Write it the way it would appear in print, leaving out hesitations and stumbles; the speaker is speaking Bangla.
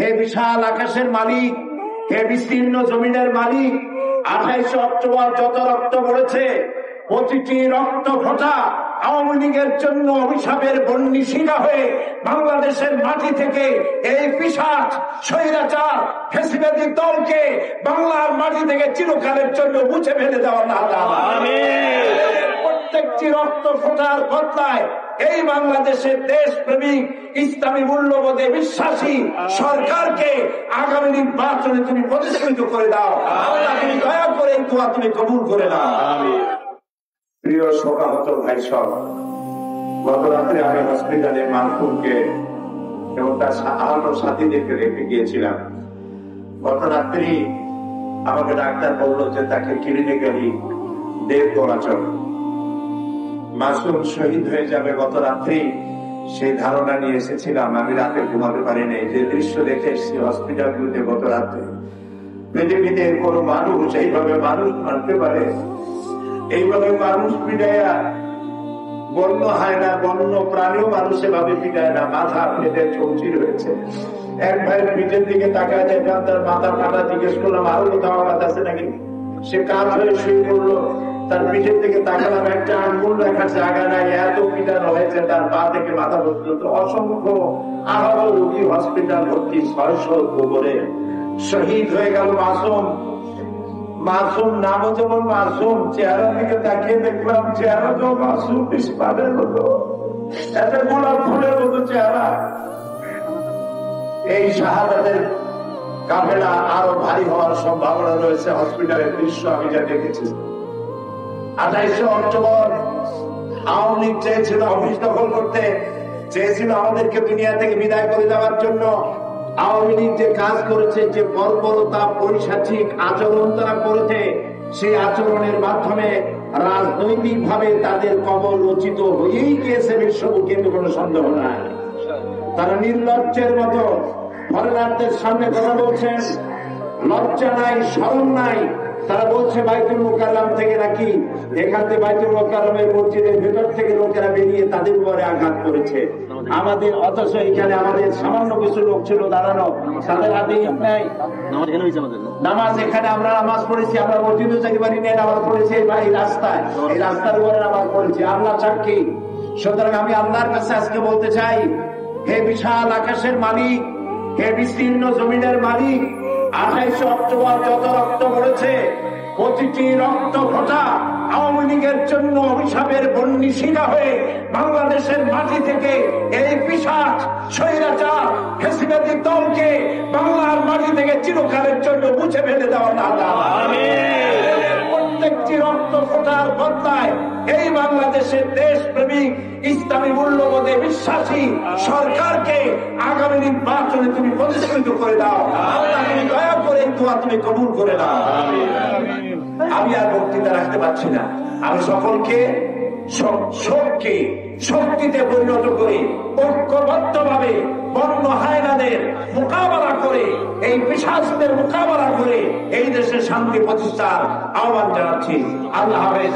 হে বিশাল আকাশের মালিক, হে বিস্তীর্ণ জমিনের মালিক, 28 অক্টোবর যত রক্ত পড়েছে, প্রতিটি রক্ত ফোঁটা আওয়ামী লীগের জন্য অভিশাপের বন্যী শিলা হয়ে বাংলাদেশের মাটি থেকে এই পিশাচ স্বৈরাচার ফ্যাসিবাদী দলকে বাংলার মাটি থেকে চিরকালের জন্য মুছে ফেলে দেওয়া না। প্রত্যেকটি রক্ত ফোঁটার বদলায় এই বাংলাদেশের দেশপ্রেমিক ইসলামী মূল্যবোধে বিশ্বাসী সরকারকে আগামী নির্বাচনে তুমি প্রতিষ্ঠিত করে দাও। আল্লাহ তুমি দয়া করে এই দোয়া তুমি কবুল করে দাও। প্রিয় শোকাহত ভাই সব, গত রাত্রে আমি হসপিটালে মারহুমকে এবং তার আহত সাথীদেরকে রেখে গিয়েছিলাম। গত রাত্রি আমাকে ডাক্তার বললো যে তাকে ক্লিনিক্যালি দেহ চলাচল, মাসুম শহীদ হয়ে যাবে। গত রাত্রি সেই ধারণা নিয়ে এসেছিলাম, আমি রাতে ঘুমাতে পারিনি। যে দৃশ্য দেখে এসেছি হসপিটালগুলোতে গত রাত্রে, পৃথিবীতে কোন মানুষ এইভাবে মানুষ মারতে পারে, এইভাবে মানুষ পিটাইয়া, বন্য হয় না, বন্য প্রাণীও মানুষ এভাবে পিটায় না। মাথা ফেটে চৌচির হয়েছে। এক ভাইয়ের পিঠের দিকে তাকায় দেখলাম তার মাথা ফাটা। জিজ্ঞেস করলাম আরো কোথাও আঘাত আছে নাকি? সে কাজ হয়ে শুয়ে পড়লো। তার পিঠের দিকে তাকালাম, একটা আঙ্গুল রাখার জায়গা নাই, এত পিটানো হয়েছে তার পা থেকে মাথা পর্যন্ত। অসংখ্য আহত রোগী হসপিটাল ভর্তি, 600 গোবরে শহীদ হয়ে গেল মাসুম। মাসুম নামও যেমন মাসুম, চেহারা দিকে তাকিয়ে দেখলাম চেহারা তো মাসুম ইসমানের মতো, একটা গোলাপ ফুলের মতো চেহারা। এই শাহাদাতের কাফেলা আরো ভারী হওয়ার সম্ভাবনা রয়েছে। হসপিটালের দৃশ্য আমি যা দেখেছি, 28 অক্টোবর আওয়ামী লীগ চেয়েছিল অফিস দখল করতে, চেয়েছিল আমাদেরকে দুনিয়া থেকে বিদায় করে দেওয়ার জন্য। আওয়ামী লীগ যে কাজ করেছে, যে বর্বরতা পৈশাচিক আচরণ তারা করেছে, সেই আচরণের মাধ্যমে রাজনৈতিক ভাবে তাদের কবর রচিত হয়েই গিয়েছে বিশ্বকে, কিন্তু কোনো সন্দেহ নাই। তারা নির্লজ্জের মতো ফরেনারদের সামনে কথা বলছেন, লজ্জা নাই, শরম নাই। তারা বলছে বাইতুল মুকাররম থেকে নাকি, এখান থেকে বাইতুল মুকাররমের মসজিদের ভেতর থেকে লোকেরা বেরিয়ে তাদের উপরে আঘাত করেছে আমাদের। অথচ এখানে আমাদের সামান্য কিছু লোক ছিল দাঁড়ানো, তাদের হাতে ইট নাই। নামাজ এখানে আমরা নামাজ পড়েছি, আমরা মসজিদে যাকে বাড়ি নিয়ে নামাজ পড়েছি এই রাস্তায়, এই রাস্তার উপরে নামাজ পড়েছি, আল্লাহ সাক্ষী। সুতরাং আমি আল্লাহর কাছে আজকে বলতে চাই, হে বিশাল আকাশের মালিক, হে বিস্তীর্ণ জমিনের মালিক, 28 অক্টোবর যত রক্ত পড়েছে, প্রতিটি রক্ত ফোঁটা আওয়ামী লীগের জন্য অভিশাপের বন্যী শিলা হয়ে বাংলাদেশের মাটি থেকে এই পিশাচ স্বৈরাচার ফ্যাসিবাদী দলকে বাংলার মাটি থেকে চিরকালের জন্য মুছে ফেলে দেওয়া না। প্রত্যেকটি রক্ত ফোঁটার বদলায় এই বাংলাদেশের দেশপ্রেমিক ইসলামী মূল্যবোধে বিশ্বাসী সরকারকে আগামী নির্বাচনে তুমি প্রতিষ্ঠিত করে দাও। আল্লাহ তুমি দয়া করে দোয়া তুমি কবুল করে দাও। আমি আর বক্তৃতা রাখতে পারছি না। আমি সকলকে শোককে শক্তিতে পরিণত করে ঐক্যবদ্ধ ভাবে বন্য হায়নাদের মোকাবেলা করে, এই পিশাচদের মোকাবেলা করে এই দেশে শান্তি প্রতিষ্ঠার আহ্বান জানাচ্ছি। আল্লাহ হাফেজ।